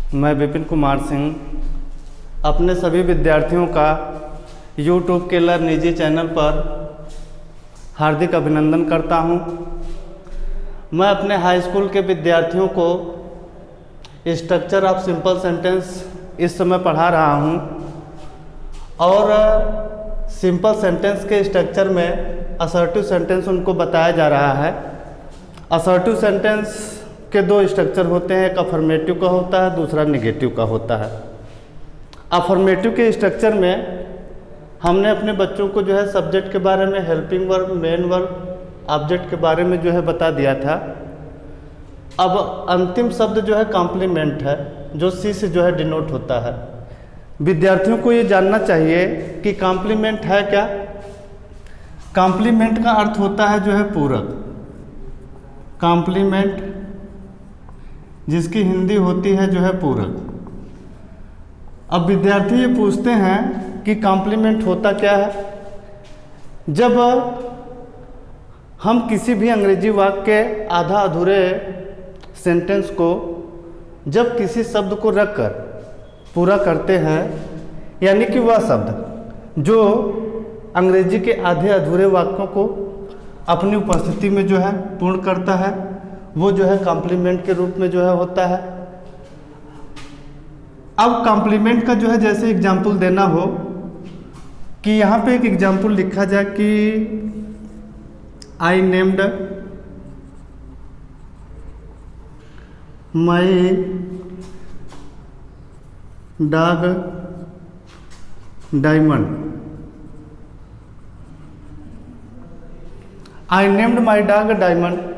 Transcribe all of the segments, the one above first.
मैं विपिन कुमार सिंह अपने सभी विद्यार्थियों का यूट्यूब के लर्न निजी चैनल पर हार्दिक अभिनंदन करता हूं। मैं अपने हाई स्कूल के विद्यार्थियों को स्ट्रक्चर ऑफ सिंपल सेंटेंस इस समय पढ़ा रहा हूं और सिंपल सेंटेंस के स्ट्रक्चर में असर्टिव सेंटेंस उनको बताया जा रहा है। असर्टिव सेंटेंस के दो स्ट्रक्चर होते हैं, एक अफर्मेटिव का होता है, दूसरा नेगेटिव का होता है। अफर्मेटिव के स्ट्रक्चर में हमने अपने बच्चों को जो है सब्जेक्ट के बारे में, helping verb, main verb, object के बारे में जो है बता दिया था। अब अंतिम शब्द जो है कॉम्प्लीमेंट है, जो सी से जो है डिनोट होता है। विद्यार्थियों को ये जानना चाहिए कि कॉम्प्लीमेंट है क्या। कॉम्प्लीमेंट का अर्थ होता है जो है पूरक। कॉम्प्लीमेंट जिसकी हिंदी होती है जो है पूरक। अब विद्यार्थी ये पूछते हैं कि कॉम्प्लीमेंट होता क्या है। जब हम किसी भी अंग्रेजी वाक्य के आधा अधूरे सेंटेंस को जब किसी शब्द को रखकर पूरा करते हैं, यानी कि वह शब्द जो अंग्रेजी के आधे अधूरे वाक्यों को अपनी उपस्थिति में जो है पूर्ण करता है, वो जो है कॉम्प्लीमेंट के रूप में जो है होता है। अब कॉम्प्लीमेंट का जो है जैसे एग्जाम्पल देना हो कि यहाँ पे एक एग्जाम्पल लिखा जाए कि I named my dog diamond. I named my dog diamond.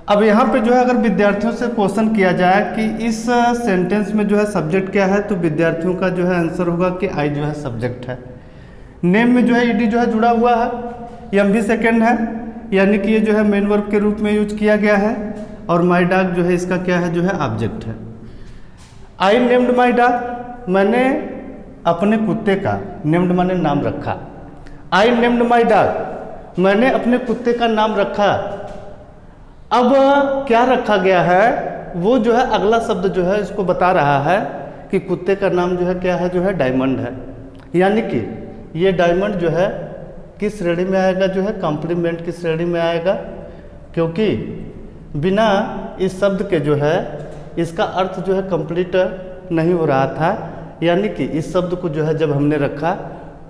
अब यहाँ पे जो है अगर विद्यार्थियों से क्वेश्चन किया जाए कि इस सेंटेंस में जो है सब्जेक्ट क्या है, तो विद्यार्थियों का जो है आंसर होगा कि आई जो है सब्जेक्ट है। नेम में जो है ईडी जो है जुड़ा हुआ है, एम भी सेकेंड है, यानी कि ये जो है मेन वर्ब के रूप में यूज किया गया है। और माई डॉग जो है इसका क्या है, जो है ऑब्जेक्ट है। आई नेम्ड माई डॉग, मैंने अपने कुत्ते का, नेम्ड माने नाम रखा। आई नेम्ड माई डॉग, मैंने अपने कुत्ते का नाम रखा। अब क्या रखा गया है, वो जो है अगला शब्द जो है इसको बता रहा है कि कुत्ते का नाम जो है क्या है, जो है डायमंड है। यानी कि ये डायमंड जो है किस श्रेणी में आएगा, जो है कॉम्प्लीमेंट की श्रेणी में आएगा, क्योंकि बिना इस शब्द के जो है इसका अर्थ जो है कंप्लीट नहीं हो रहा था। यानी कि इस शब्द को जो है जब हमने रखा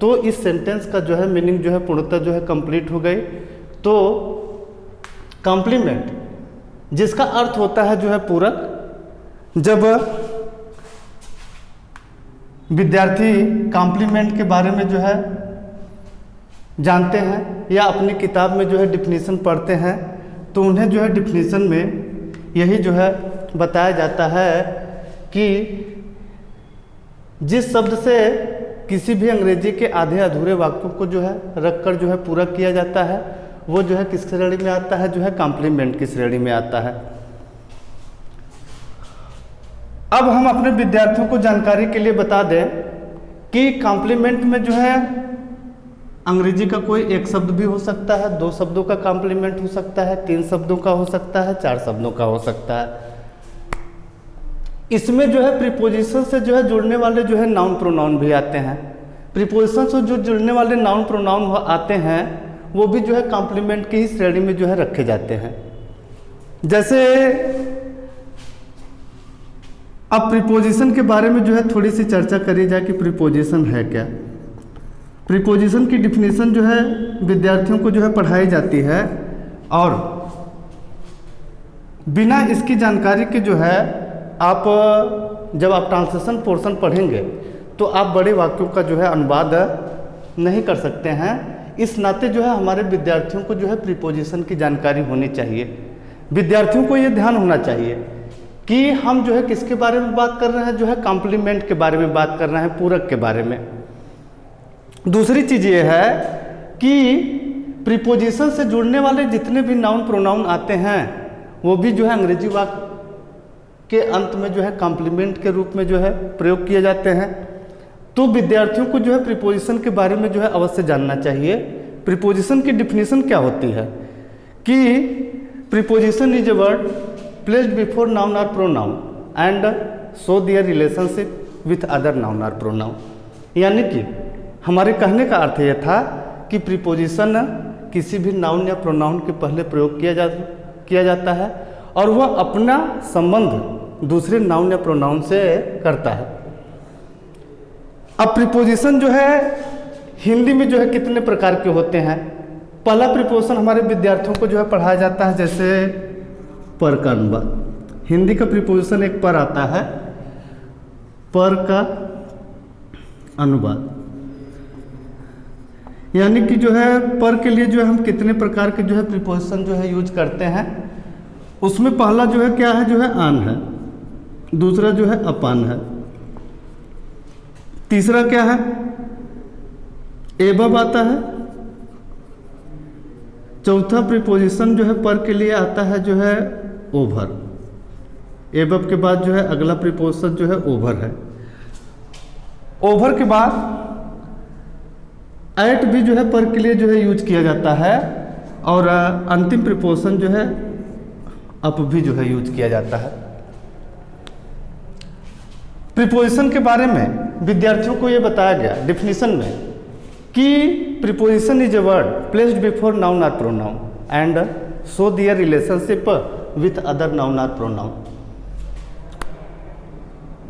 तो इस सेंटेंस का जो है मीनिंग जो है पूर्णतः जो है कंप्लीट हो गई। तो कॉम्प्लीमेंट जिसका अर्थ होता है जो है पूरक, जब विद्यार्थी कॉम्प्लीमेंट के बारे में जो है जानते हैं या अपनी किताब में जो है डिफिनीशन पढ़ते हैं, तो उन्हें जो है डिफिनीशन में यही जो है बताया जाता है कि जिस शब्द से किसी भी अंग्रेजी के आधे अधूरे वाक्यों को जो है रखकर जो है पूरा किया जाता है, वो जो है किस श्रेणी में आता है, जो है कॉम्प्लीमेंट की श्रेणी में आता है। अब हम अपने विद्यार्थियों को जानकारी के लिए बता दें कि कॉम्प्लीमेंट में जो है अंग्रेजी का कोई एक शब्द भी हो सकता है, दो शब्दों का कॉम्प्लीमेंट हो सकता है, तीन शब्दों का हो सकता है, चार शब्दों का हो सकता है। इसमें जो है प्रीपोजिशन से जो है जुड़ने वाले जो है नाउन प्रोनाउन भी आते हैं। प्रीपोजिशन से जो जुड़ने वाले नाउन प्रोनाउन आते हैं वो भी जो है कॉम्प्लीमेंट की ही श्रेणी में जो है रखे जाते हैं। जैसे अब प्रीपोजिशन के बारे में जो है थोड़ी सी चर्चा करी जाए कि प्रीपोजिशन है क्या। प्रीपोजिशन की डिफिनीशन जो है विद्यार्थियों को जो है पढ़ाई जाती है और बिना इसकी जानकारी के जो है आप जब आप ट्रांसलेशन पोर्शन पढ़ेंगे तो आप बड़े वाक्यों का जो है अनुवाद नहीं कर सकते हैं। इस नाते जो है हमारे विद्यार्थियों को जो है प्रीपोजिशन की जानकारी होनी चाहिए। विद्यार्थियों को ये ध्यान होना चाहिए कि हम जो है किसके बारे में बात कर रहे हैं, जो है कॉम्प्लीमेंट के बारे में बात कर रहे हैं, पूरक के बारे में। दूसरी चीज़ ये है कि प्रीपोजिशन से जुड़ने वाले जितने भी नाउन प्रोनाउन आते हैं वो भी जो है अंग्रेजी वाक्य के अंत में जो है कॉम्प्लीमेंट के रूप में जो है प्रयोग किए जाते हैं। तो विद्यार्थियों को जो है प्रीपोजिशन के बारे में जो है अवश्य जानना चाहिए। प्रीपोजिशन की डिफिनीशन क्या होती है कि preposition is a word placed before noun or pronoun and show their relationship with other noun और प्रोनाउन। यानी कि हमारे कहने का अर्थ यह था कि प्रीपोजिशन किसी भी नाउन या प्रोनाउन के पहले प्रयोग किया जाता है और वह अपना संबंध दूसरे नाउन या प्रोनाउन से करता है। अब प्रीपोजिशन जो है हिंदी में जो है कितने प्रकार के होते हैं। पहला प्रीपोजिशन हमारे विद्यार्थियों को जो है पढ़ाया जाता है जैसे पर का अनुवाद। हिंदी का प्रीपोजिशन एक पर आता है, पर का अनुवाद। यानी कि जो है पर के लिए जो है हम कितने प्रकार के जो है प्रीपोजिशन जो है यूज करते हैं। उसमें पहला जो है क्या है, जो है आन है, दूसरा जो है अपान है, तीसरा क्या है एबव आता है, चौथा प्रीपोजिशन जो है पर के लिए आता है जो है ओवर। एबव के बाद जो है अगला प्रीपोजिशन जो है ओवर है। ओवर के बाद एट भी जो है पर के लिए जो है यूज किया जाता है और अंतिम प्रीपोजिशन जो है अप भी जो है यूज किया जाता है। प्रीपोजिशन के बारे में विद्यार्थियों को ये बताया गया डिफिनीशन में कि preposition is a word placed before noun और pronoun and show their relationship with other noun और प्रोनाउन।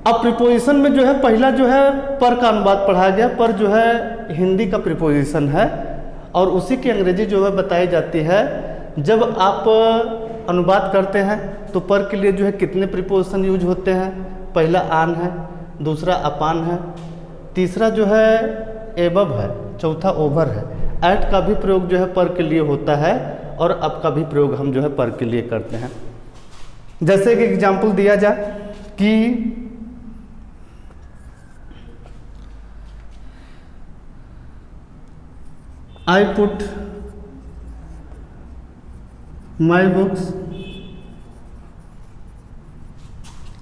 अब प्रीपोजिशन में जो है पहला जो है पर का अनुवाद पढ़ाया गया। पर जो है हिंदी का प्रीपोजिशन है और उसी की अंग्रेजी जो है बताई जाती है। जब आप अनुवाद करते हैं तो पर के लिए जो है कितने प्रीपोजिशन यूज होते हैं। पहला आन है, दूसरा अपान है, तीसरा जो है एबव है, चौथा ओवर है। एट का भी प्रयोग जो है पर के लिए होता है और अप का भी प्रयोग हम जो है पर के लिए करते हैं। जैसे कि एग्जाम्पल दिया जाए कि I put my books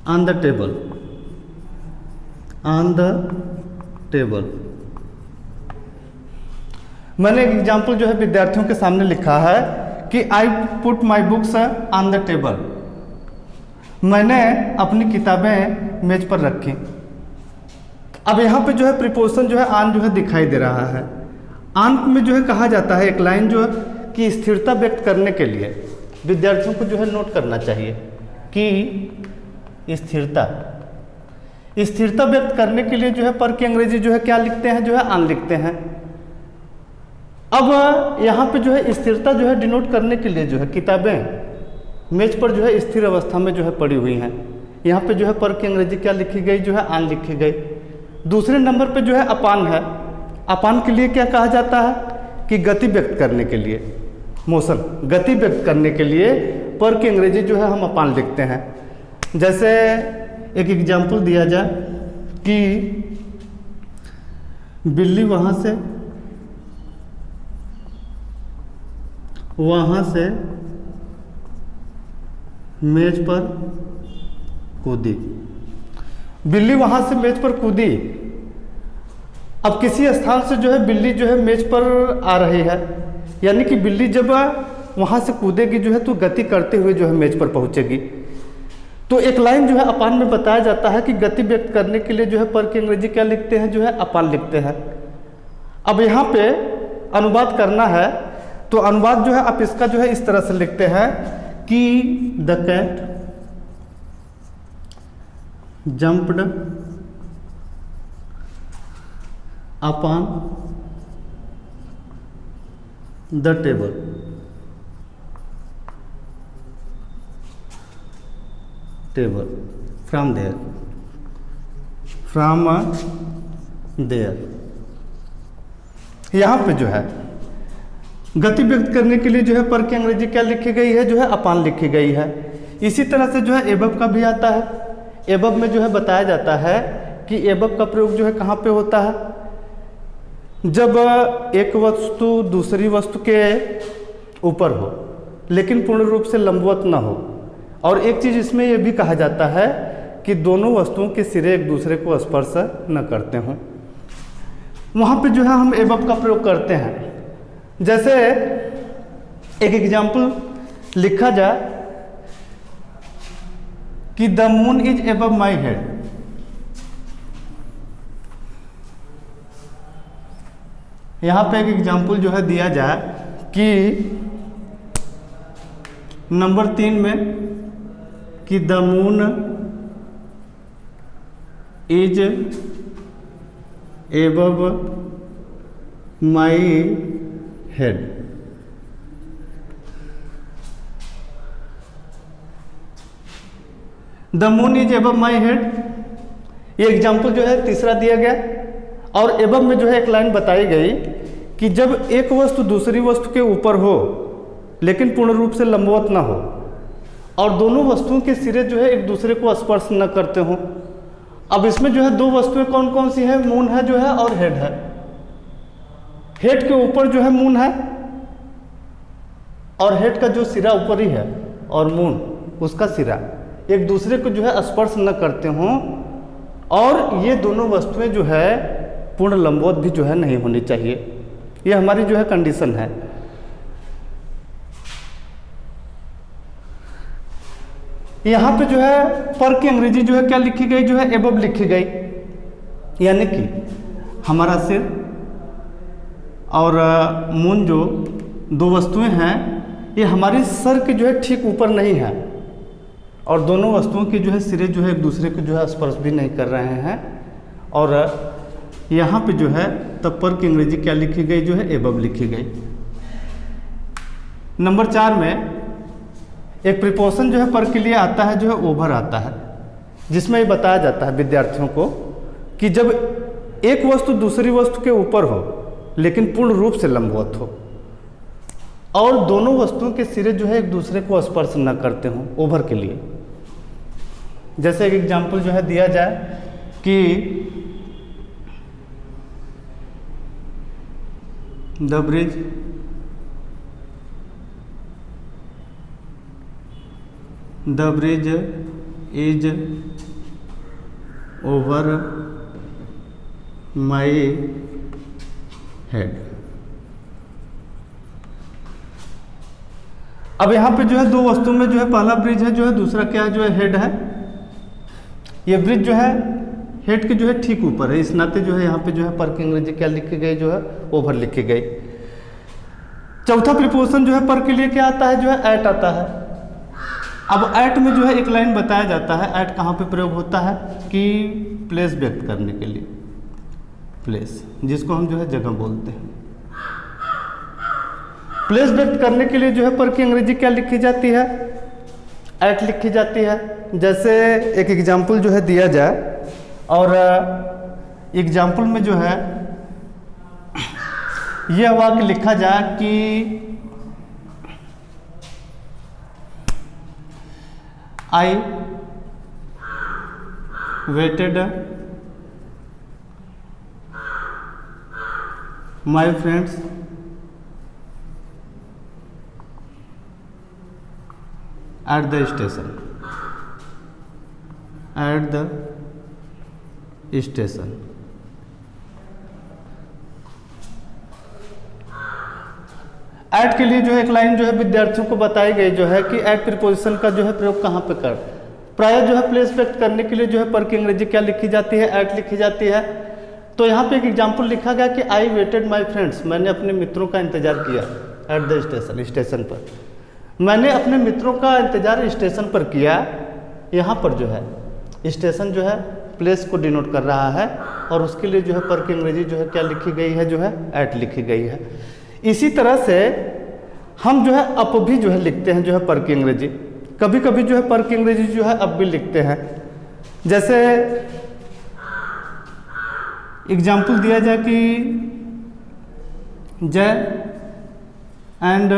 on the table. On the table. मैंने एक एग्जाम्पल जो है विद्यार्थियों के सामने लिखा है कि I put my books on the table. मैंने अपनी किताबें मेज पर रखी। अब यहाँ पे जो है प्रीपोजिशन जो है आन जो है दिखाई दे रहा है। आन में जो है कहा जाता है एक लाइन जो है कि स्थिरता व्यक्त करने के लिए विद्यार्थियों को जो है नोट करना चाहिए कि स्थिरता व्यक्त करने के लिए जो है पर की अंग्रेजी जो है क्या लिखते हैं, जो है आन लिखते हैं। अब यहाँ पे जो है स्थिरता जो है डिनोट करने के लिए जो है किताबें मेज पर जो है स्थिर अवस्था में जो है पड़ी हुई हैं। यहाँ पे जो है पर की अंग्रेजी क्या लिखी गई, जो है आन लिखी गई। दूसरे नंबर पे जो है अपान है। अपान के लिए क्या कहा जाता है कि गति व्यक्त करने के लिए, मोशन, गति व्यक्त करने के लिए पर की अंग्रेजी जो है हम अपान लिखते हैं। जैसे एक एग्जाम्पल दिया जाए कि बिल्ली वहाँ से मेज पर कूदी। बिल्ली वहाँ से मेज पर कूदी। अब किसी स्थान से जो है बिल्ली जो है मेज पर आ रही है, यानी कि बिल्ली जब वहाँ से कूदेगी जो है तो गति करते हुए जो है मेज पर पहुँचेगी। तो एक लाइन जो है अपान में बताया जाता है कि गति व्यक्त करने के लिए जो है पर की अंग्रेजी क्या लिखते हैं, जो है अपान लिखते हैं। अब यहाँ पे अनुवाद करना है तो अनुवाद जो है आप इसका जो है इस तरह से लिखते हैं कि the cat jumped upon the table. From there. यहाँ पे जो है गति व्यक्त करने के लिए जो है पर की अंग्रेजी क्या लिखी गई है, जो है अपान लिखी गई है। इसी तरह से जो है एबव का भी आता है। एबव में जो है बताया जाता है कि एबव का प्रयोग जो है कहाँ पे होता है, जब एक वस्तु दूसरी वस्तु के ऊपर हो लेकिन पूर्ण रूप से लंबवत न हो। और एक चीज़ इसमें यह भी कहा जाता है कि दोनों वस्तुओं के सिरे एक दूसरे को स्पर्श न करते हों। वहाँ पे जो है हम एबव का प्रयोग करते हैं। जैसे एक एग्जाम्पल लिखा जाए कि the moon is above my head. यहां पे एक एग्जाम्पल जो है दिया जाए कि नंबर 3 में कि the moon is above my head. The moon is above my head, ये एग्जाम्पल जो है तीसरा दिया गया। और एबव में जो है एक लाइन बताई गई कि जब एक वस्तु दूसरी वस्तु के ऊपर हो लेकिन पूर्ण रूप से लंबवत ना हो और दोनों वस्तुओं के सिरे जो है एक दूसरे को स्पर्श न करते हों। अब इसमें जो है दो वस्तुएं कौन कौन सी है, मून है जो है और हेड है। हेड के ऊपर जो है मून है और हेड का जो सिरा ऊपर ही है और मून उसका सिरा एक दूसरे को जो है स्पर्श न करते हों और ये दोनों वस्तुएं जो है पूर्ण लंबवत भी जो है नहीं होनी चाहिए। ये हमारी जो है कंडीशन है। यहाँ पे जो है पर की अंग्रेजी जो है क्या लिखी गई, जो है एबव लिखी गई, यानी कि हमारा सिर और मून जो दो वस्तुएं हैं ये हमारी सर के जो है ठीक ऊपर नहीं है और दोनों वस्तुओं के जो है सिरे जो है एक दूसरे को जो है स्पर्श भी नहीं कर रहे हैं। और यहाँ पे जो है तब पर की अंग्रेजी क्या लिखी गई, जो है एबव लिखी गई। नंबर 4 में एक प्रीपोजिशन जो है पर के लिए आता है, जो है ओवर आता है, जिसमें ये बताया जाता है विद्यार्थियों को कि जब एक वस्तु दूसरी वस्तु के ऊपर हो लेकिन पूर्ण रूप से लंबवत हो और दोनों वस्तुओं के सिरे जो है एक दूसरे को स्पर्श न करते हों, ओवर के लिए। जैसे एक एग्जाम्पल जो है दिया जाए कि the bridge is over my head. अब यहाँ पे जो है दो वस्तुओं में जो है पहला ब्रिज है, जो है दूसरा क्या है, जो है हेड है। ये ब्रिज जो है हेड के जो है ठीक ऊपर है, इस नाते जो है यहाँ पे जो है पर की अंग्रेजी क्या लिखी गई, जो है ओवर लिखी गई। चौथा प्रीपोजिशन जो है पर के लिए क्या आता है, जो है एट आता है। अब एट में जो है एक लाइन बताया जाता है, एट कहाँ पे प्रयोग होता है कि प्लेस व्यक्त करने के लिए, प्लेस जिसको हम जो है जगह बोलते हैं। प्लेस व्यक्त करने के लिए जो है पर की अंग्रेजी क्या लिखी जाती है, एट लिखी जाती है। जैसे एक एग्जाम्पल जो है दिया जाए और एग्जाम्पल में जो है यह वाक्य लिखा जाए कि I waited my friends at the station. At के लिए जो है एक लाइन जो है विद्यार्थियों को बताई गई, जो है कि एट प्रीपोजिशन का जो है प्रयोग कहाँ पे कर। प्रायः जो है प्लेस व्यक्त करने के लिए जो है पर की अंग्रेजी क्या लिखी जाती है, एट लिखी जाती है। तो यहाँ पे एक एग्जाम्पल लिखा गया कि आई वेटेड माई फ्रेंड्स, मैंने अपने मित्रों का इंतजार किया एट द स्टेशन, स्टेशन पर। मैंने अपने मित्रों का इंतजार स्टेशन पर किया। यहाँ पर जो है स्टेशन जो है प्लेस को डिनोट कर रहा है और उसके लिए जो है पर की अंग्रेजी जो है क्या लिखी गई है, जो है एट लिखी गई है। इसी तरह से हम जो है अप भी जो है लिखते हैं, जो है पर की अंग्रेजी। कभी कभी जो है पर की अंग्रेजी जो है अप भी लिखते हैं। जैसे एग्जाम्पल दिया जाए कि जय and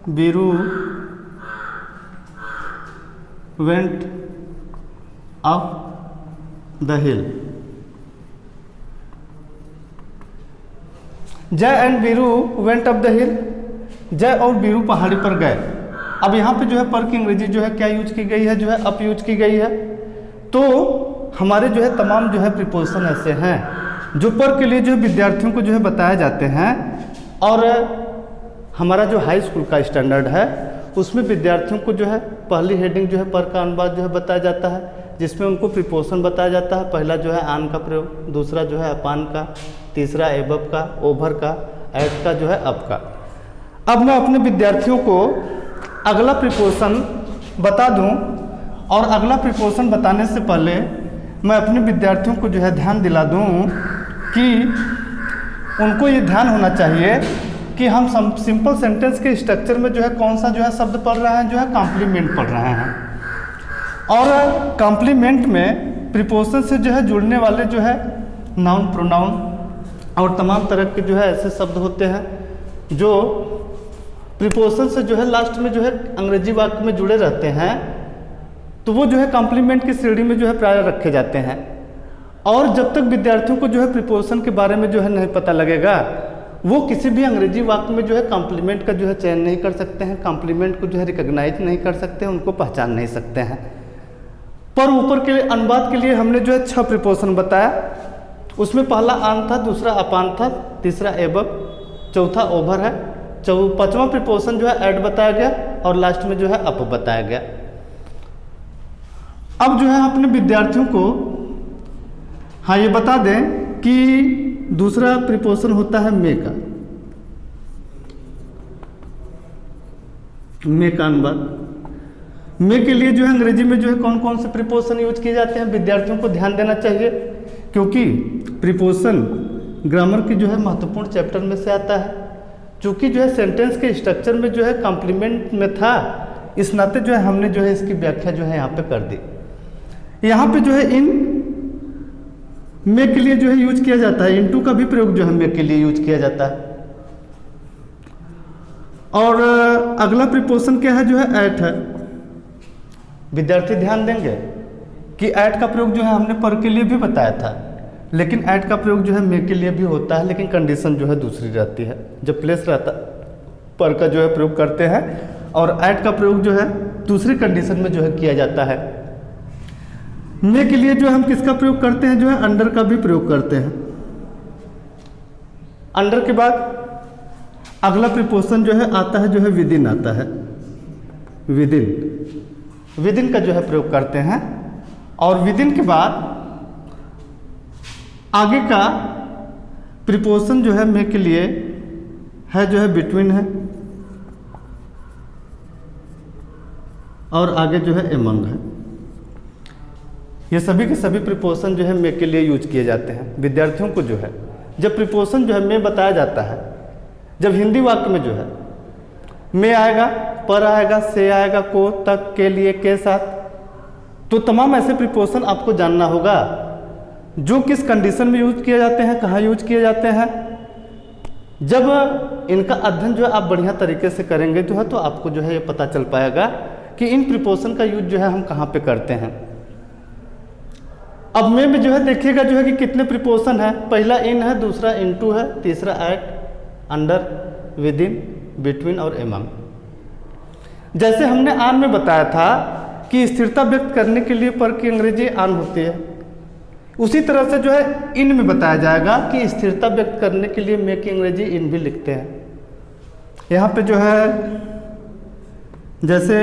Biru went up the हिल। जय and Biru went up the हिल, जय और बीरू पहाड़ी पर गए। अब यहाँ पे जो है पर की अंग्रेजी जो है क्या यूज की गई है, जो है अप यूज की गई है। तो हमारे जो है तमाम जो है प्रीपोजिशन ऐसे हैं जो पर के लिए जो विद्यार्थियों को जो है बताए जाते हैं। और हमारा जो हाई स्कूल का स्टैंडर्ड है उसमें विद्यार्थियों को जो है पहली हेडिंग जो है पर का अनुवाद जो है बताया जाता है, जिसमें उनको प्रीपोजिशन बताया जाता है। पहला जो है आन का प्रयोग, दूसरा जो है अपान का, तीसरा एबव का, ओवर का, एट का जो है अप का। अब मैं अपने विद्यार्थियों को अगला प्रीपोजिशन बता दूं, और अगला प्रीपोजिशन बताने से पहले मैं अपने विद्यार्थियों को जो है ध्यान दिला दूं कि उनको ये ध्यान होना चाहिए कि हम सिंपल सेंटेंस के स्ट्रक्चर में जो है कौन सा जो है शब्द पढ़ रहे हैं, जो है कॉम्प्लीमेंट पढ़ रहे हैं। और कॉम्प्लीमेंट में प्रीपोजिशन से जो है जुड़ने वाले जो है नाउन, प्रोनाउन और तमाम तरह के जो है ऐसे शब्द होते हैं जो प्रीपोजिशन से जो है लास्ट में जो है अंग्रेजी वाक्य में जुड़े रहते हैं, तो वो जो है कॉम्प्लीमेंट की श्रेणी में जो है प्राय रखे जाते हैं। और जब तक विद्यार्थियों को जो है प्रीपोजिशन के बारे में जो है नहीं पता लगेगा, वो किसी भी अंग्रेजी वाक्य में जो है कॉम्प्लीमेंट का जो है चयन नहीं कर सकते हैं, कॉम्प्लीमेंट को जो है रिकॉग्नाइज नहीं कर सकते हैं, उनको पहचान नहीं सकते हैं। पर ऊपर के अनुवाद के लिए हमने जो है 6 प्रीपोजिशन बताया। उसमें पहला आन था, दूसरा अपान था, तीसरा एबव, चौथा ओवर है, पांचवा प्रीपोजिशन जो है एट बताया गया, और लास्ट में जो है अप बताया गया। अब जो है अपने विद्यार्थियों को हाँ ये बता दें कि दूसरा प्रीपोजिशन होता है मे का। मे का अनुवाद। मे के लिए जो है अंग्रेजी में जो है कौन कौन से प्रीपोजिशन यूज किए जाते हैं, विद्यार्थियों को ध्यान देना चाहिए, क्योंकि प्रीपोजिशन ग्रामर की जो है महत्वपूर्ण चैप्टर में से आता है। चूँकि जो है सेंटेंस के स्ट्रक्चर में जो है कॉम्प्लीमेंट में था, इस नाते जो है हमने जो है इसकी व्याख्या जो है यहाँ पे कर दी। यहाँ पे जो है इन मे के लिए जो है यूज किया जाता है, इनटू का भी प्रयोग जो है मे के लिए यूज किया जाता है। और अगला प्रीपोजिशन क्या है, जो है एट है। विद्यार्थी ध्यान देंगे कि एट का प्रयोग जो है हमने पर के लिए भी बताया था, लेकिन एट का प्रयोग जो है मे के लिए भी होता है, लेकिन कंडीशन जो है दूसरी रहती है। जब प्लेस रहता पर का जो है प्रयोग करते हैं, और एट का प्रयोग जो है दूसरी कंडीशन में जो है किया जाता है। मे के लिए जो हम किसका प्रयोग करते हैं, जो है अंडर का भी प्रयोग करते हैं। अंडर के बाद अगला प्रीपोजिशन जो है आता है, जो है विदिन आता है। विदिन का जो है प्रयोग करते हैं, और विदिन के बाद आगे का प्रीपोजिशन जो है मे के लिए है, जो है बिटवीन है, और आगे जो है एमंग है। ये सभी के सभी प्रीपोजिशन जो है मे के लिए यूज किए जाते हैं। विद्यार्थियों को जो है जब प्रीपोजिशन जो है मे बताया जाता है, जब हिंदी वाक्य में जो है मे आएगा, पर आएगा, से आएगा, को, तक, के लिए, के साथ, तो तमाम ऐसे प्रीपोजिशन आपको जानना होगा जो किस कंडीशन में यूज किए जाते हैं, कहाँ यूज किए जाते हैं। जब इनका अध्ययन जो है आप बढ़िया तरीके से करेंगे जो है, तो आपको जो है ये पता चल पाएगा कि इन प्रीपोजिशन का यूज जो है हम कहाँ पे करते हैं। अब मे में जो है देखिएगा जो है कि कितने प्रीपोजिशन है। पहला इन है, दूसरा इनटू है, तीसरा एट, अंडर, विदिन, बिटवीन और एमंग। जैसे हमने आन में बताया था कि स्थिरता व्यक्त करने के लिए पर की अंग्रेजी आन होती है, उसी तरह से जो है इन में बताया जाएगा कि स्थिरता व्यक्त करने के लिए मे की अंग्रेजी इन भी लिखते हैं। यहाँ पे जो है जैसे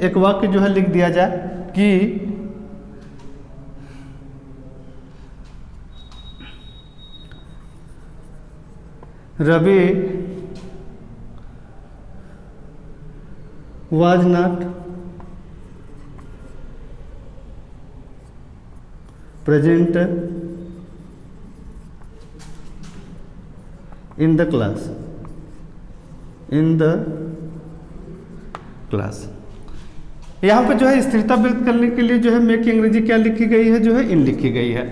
एक वाक्य जो है लिख दिया जाए कि Ravi was not present in the class. यहाँ पे जो है स्थिरता व्यक्त करने के लिए जो है मे की अंग्रेजी क्या लिखी गई है, जो है इन लिखी गई है।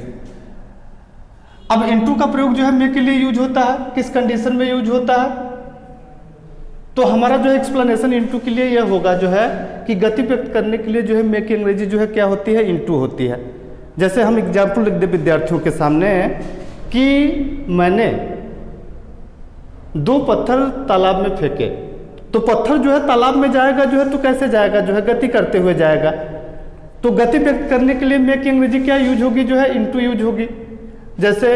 अब इनटू का प्रयोग जो है मे के लिए यूज होता है, किस कंडीशन में यूज होता है, तो हमारा जो है एक्सप्लेनेशन इनटू के लिए यह होगा जो है कि गति व्यक्त करने के लिए जो है मे की अंग्रेजी जो है क्या होती है, इनटू होती है। जैसे हम एग्जाम्पल लिख दे विद्यार्थियों के सामने कि मैंने 2 पत्थर तालाब में फेंके, तो पत्थर जो है तालाब में जाएगा जो है तो कैसे जाएगा, जो है गति करते हुए जाएगा। तो गति व्यक्त करने के लिए मे की अंग्रेजी क्या यूज होगी, जो है इनटू यूज होगी। जैसे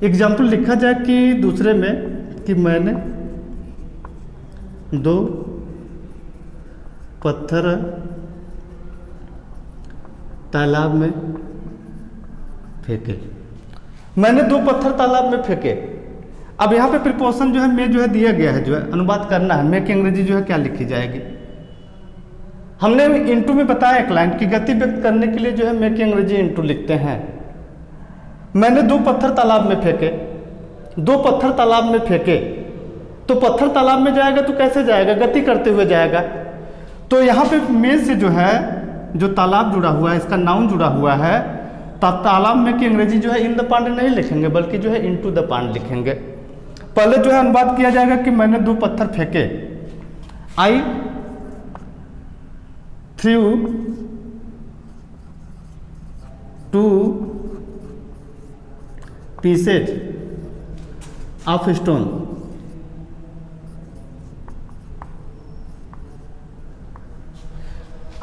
एग्जाम्पल लिखा जाए कि दूसरे में कि मैंने 2 पत्थर तालाब में फेंके। मैंने 2 पत्थर तालाब में फेंके। अब यहाँ पे प्रीपोजिशन जो है में जो है दिया गया है, जो है अनुवाद करना है। में की अंग्रेजी जो है क्या लिखी जाएगी? हमने इनटू में बताया एक लाइन की गति व्यक्त करने के लिए जो है में की अंग्रेजी इनटू लिखते हैं। मैंने 2 पत्थर तालाब में फेंके, 2 पत्थर तालाब में फेंके, तो पत्थर तालाब में जाएगा तो कैसे जाएगा? गति करते हुए जाएगा। तो यहाँ पे में से जो है जो तालाब जुड़ा हुआ है, इसका नाउन जुड़ा हुआ है, तालाब में की अंग्रेजी जो है इन द पांड नहीं लिखेंगे, बल्कि जो है इनटू द पांड लिखेंगे। पहले जो है अनुवाद किया जाएगा कि मैंने 2 पत्थर फेंके। आई through 2 pieces of stone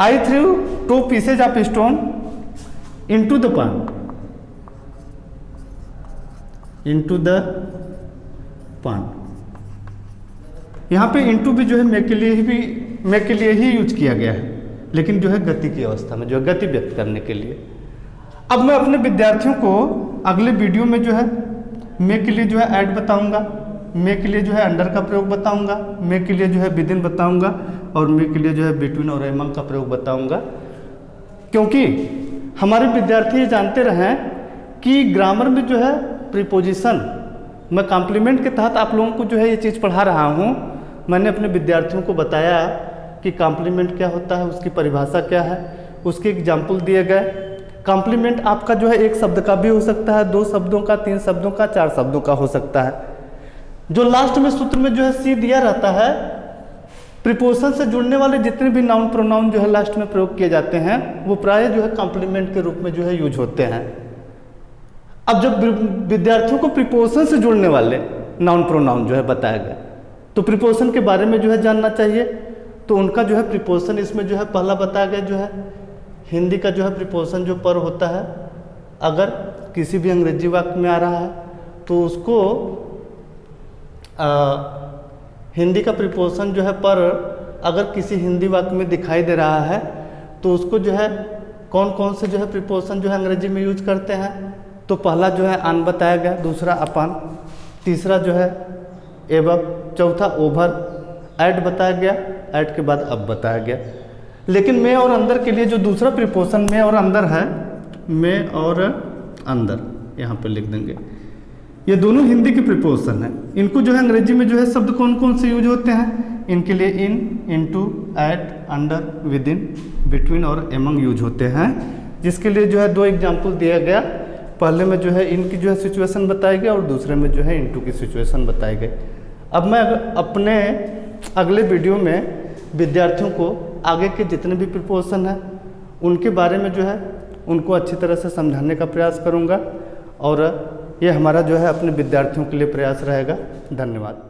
I threw 2 pieces of stone into the pond, into the pond। यहाँ पे इंटू भी जो है मे के लिए ही यूज किया गया है, लेकिन जो है गति की अवस्था में, जो है गति व्यक्त करने के लिए। अब मैं अपने विद्यार्थियों को अगले वीडियो में जो है मे के लिए जो है ऐड बताऊंगा, मे के लिए जो है अंडर का प्रयोग बताऊंगा, मे के लिए जो है विदिन बताऊंगा, और मे के लिए जो है बिटवीन और एमंग का प्रयोग बताऊंगा। क्योंकि हमारे विद्यार्थी ये जानते रहें कि ग्रामर में जो है प्रीपोजिशन, मैं कॉम्प्लीमेंट के तहत आप लोगों को जो है ये चीज़ पढ़ा रहा हूँ। मैंने अपने विद्यार्थियों को बताया कि कॉम्प्लीमेंट क्या होता है, उसकी परिभाषा क्या है, उसके एग्जाम्पल दिए गए। कॉम्प्लीमेंट आपका जो है 1 शब्द का भी हो सकता है, 2 शब्दों का, 3 शब्दों का, 4 शब्दों का हो सकता है। जो लास्ट में सूत्र में जो है सी दिया रहता है, प्रीपोजिशन से जुड़ने वाले जितने भी नाउन प्रोनाउन जो है लास्ट में प्रयोग किए जाते हैं, वो प्राय जो है कॉम्प्लीमेंट के रूप में जो है यूज होते हैं। अब जब विद्यार्थियों को प्रीपोजिशन से जुड़ने वाले नाउन प्रोनाउन जो है बताया गया, तो प्रीपोजिशन के बारे में जो है जानना चाहिए। तो उनका जो है प्रीपोजिशन इसमें जो है पहला बताया गया, जो है हिंदी का जो है प्रीपोजिशन जो पर होता है, अगर किसी भी अंग्रेजी वाक्य में आ रहा है तो उसको हिंदी का प्रीपोजिशन जो है पर अगर किसी हिंदी वाक्य में दिखाई दे रहा है तो उसको जो है कौन कौन से जो है प्रीपोजिशन जो है अंग्रेजी में यूज करते हैं। तो पहला जो है अन बताया गया, दूसरा अपन, तीसरा जो है एबव, चौथा ओवर, ऐड बताया गया, ऐड के बाद अब बताया गया। लेकिन में और अंदर के लिए जो दूसरा प्रीपोजिशन में और अंदर है, में और अंदर यहाँ पे लिख देंगे। ये दोनों हिंदी के प्रीपोजिशन हैं। इनको जो है अंग्रेजी में जो है शब्द कौन कौन से यूज होते हैं, इनके लिए in, into, at, under, within, between और एमंग यूज होते हैं। जिसके लिए जो है 2 एग्जाम्पल दिया गया। पहले में जो है इनकी जो है सिचुएशन बताई गई और दूसरे में जो है इनटू की सिचुएशन बताई गई। अब मैं अपने अगले वीडियो में विद्यार्थियों को आगे के जितने भी प्रीपोजिशन हैं उनके बारे में जो है उनको अच्छी तरह से समझाने का प्रयास करूंगा, और ये हमारा जो है अपने विद्यार्थियों के लिए प्रयास रहेगा। धन्यवाद।